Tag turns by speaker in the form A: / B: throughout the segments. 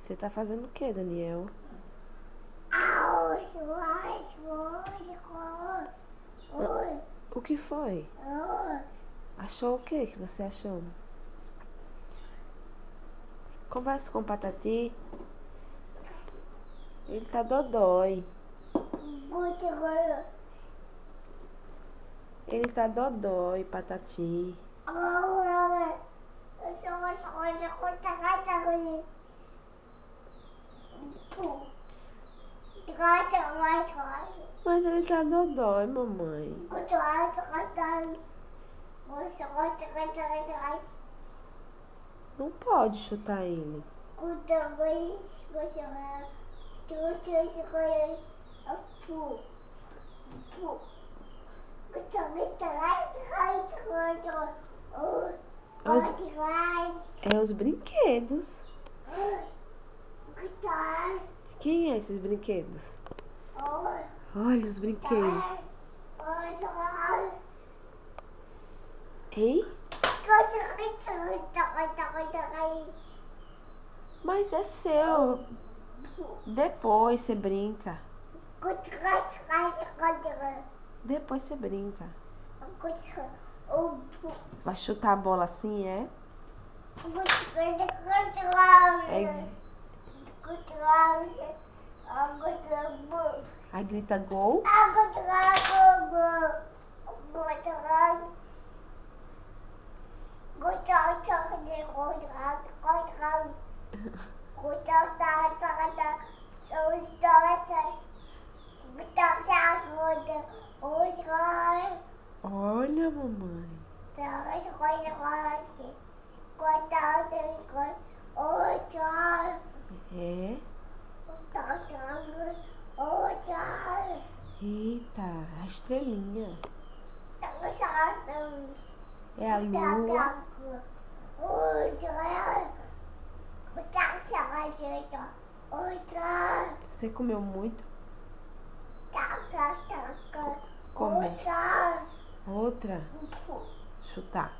A: Você tá fazendo o que, Daniel? O que foi? Achou o que você achou? Conversa com o Patati. Ele tá dodói. Ele tá dodói, Patati. Mas ele tá dodói, mamãe. Não pode chutar ele. É os brinquedos. Quem é esses brinquedos? Olha os brinquedos. Hein? Mas é seu. Depois você brinca. Depois você brinca. Vai chutar a bola assim, é? Aí grita gol. Olha, mamãe. É. Eita, a estrelinha. É a lua. Você comeu muito? Come. Outra? Chutar.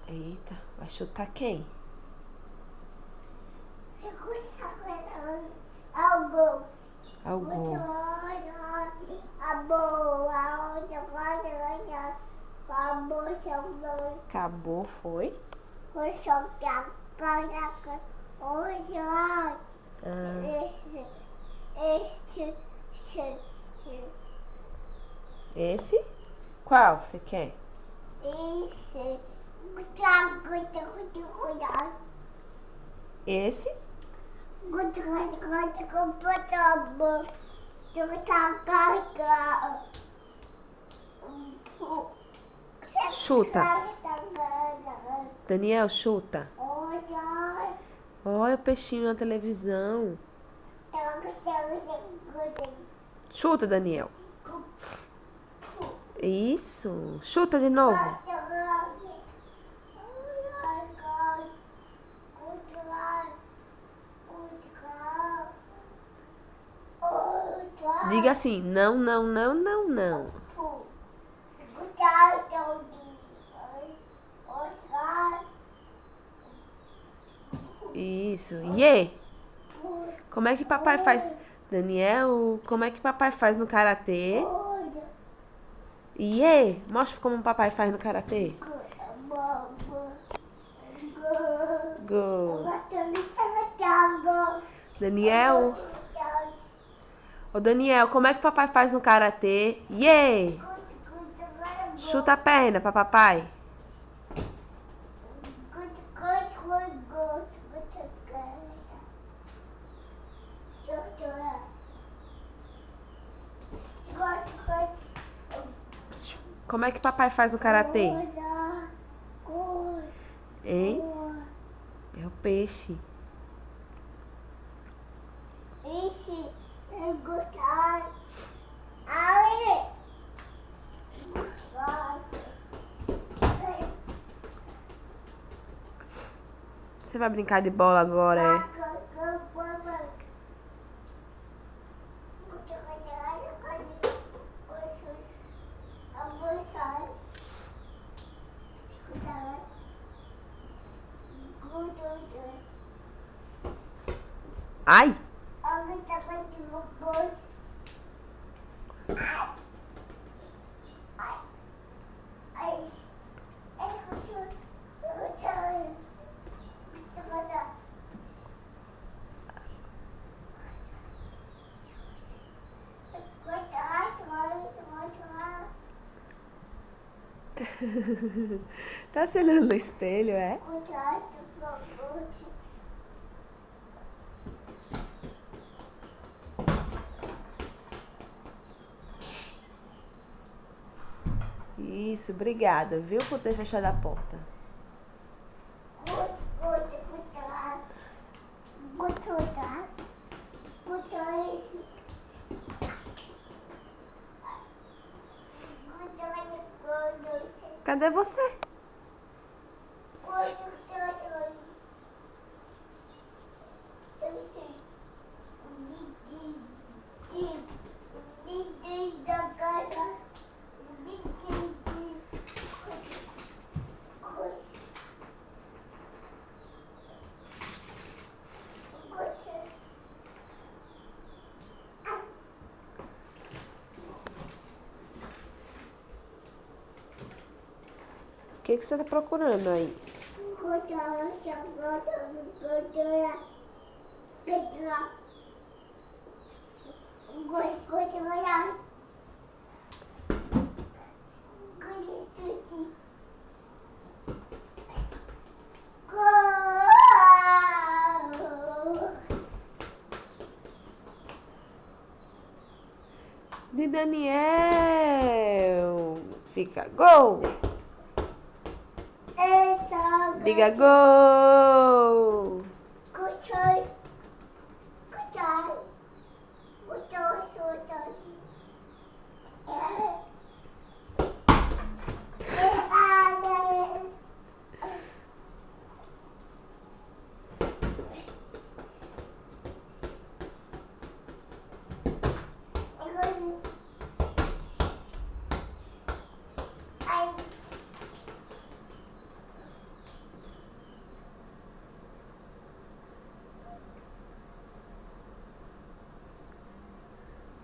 A: Eita, vai chutar quem? Ao gol. Acabou, foi? Esse? Qual você quer? Esse? Chuta. Daniel, chuta. Olha o peixinho na televisão. Chuta, Daniel. Isso. Chuta de novo. Diga assim, não, não, não, não, não. Isso. Iê. Como é que papai faz? Daniel, como é que papai faz no karatê? Iê. Mostra como o papai faz no karatê. Go. Daniel. Ô Daniel, como é que papai faz no karatê? Iê. Chuta a perna pra papai. Como é que papai faz no karatê? Hein? É o peixe. Você vai brincar de bola agora, é? Ai! Tá se olhando no espelho, é? Isso, obrigada, viu, por ter fechado a porta. Cadê você? O que você tá procurando aí? De Daniel. Fica gol. Diga gol.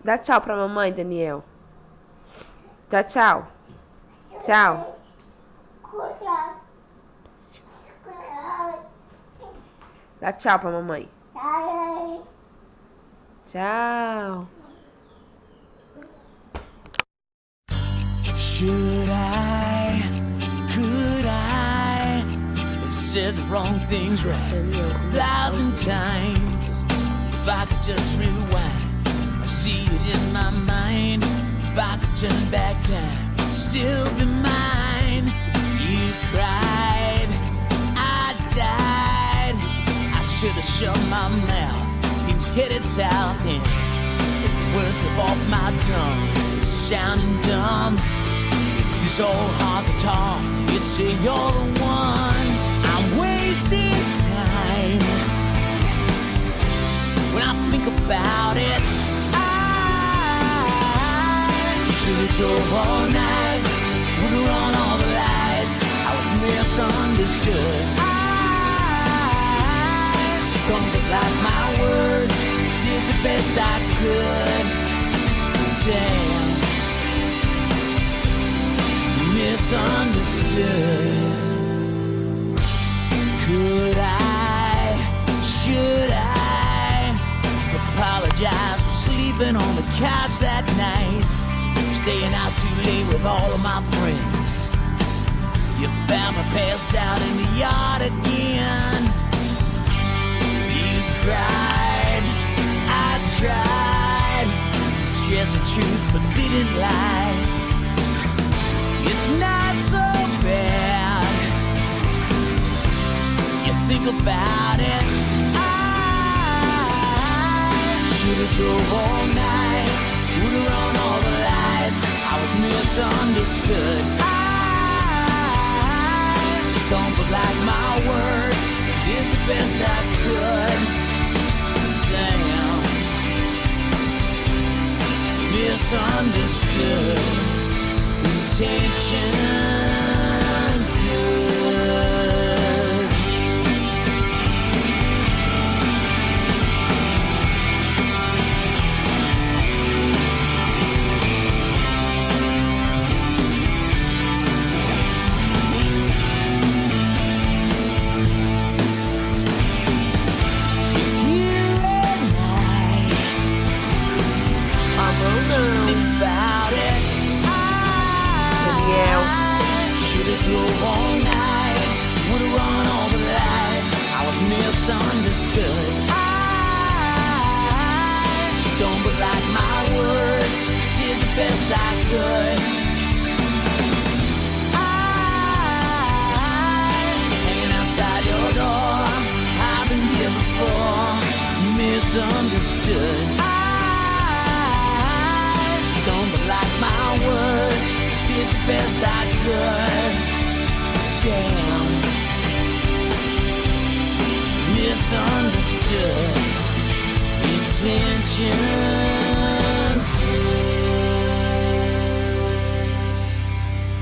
A: Dá tchau pra mamãe, Daniel. Dá tchau. Tchau. Dá tchau pra mamãe. Tchau.
B: Should I, could I have said the wrong things right 1,000 times? If I could just rewind, I see it in my mind. If I could turn back time, it'd still be mine. You cried, I died. I should have shut my mouth. Things headed south and if the words slip off my tongue, sounding dumb. This old heart could talk, you'd say you're the one. I'm wasting time. When I think about it, I should've drove all night, would've run all the lights. I was misunderstood. I stumbled like my words, did the best I could. Damn, misunderstood. Could I, should I apologize for sleeping on the couch that night, staying out too late with all of my friends? You found me passed out in the yard again. You cried, I tried to stress the truth but didn't lie. It's not so bad. You think about it, I should've drove all night, would've run all the lights. I was misunderstood. I stumbled like my words, did the best I could. Damn, misunderstood. Intentions good. misunderstood. I stumbled like my words, did the best I could. Hanging outside your door, I've been here before, misunderstood. I stumbled like my words, did the best I could. Damn, misunderstood intention.